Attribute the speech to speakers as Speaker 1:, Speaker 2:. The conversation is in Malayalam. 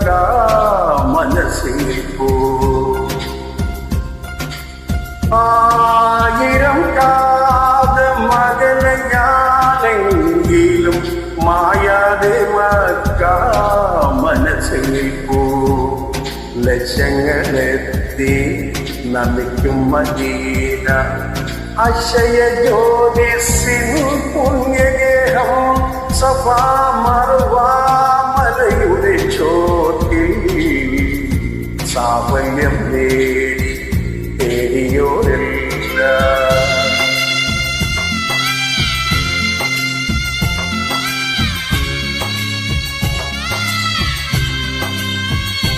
Speaker 1: മക്ക മനസ്സിൽ പോ. ആയിരം മകനെയാണെങ്കിലും മായാതെ മക്ക മനസ്സിൽ പോ. ലക്ഷങ്ങളെത്തി നമിക്കും മദീന അക്ഷയ ജ്യോതിസിൻ പുണ്യഗേഹം സഫാ മറുവാ മലയുടെ ചോട്ടിൽ സാവൽ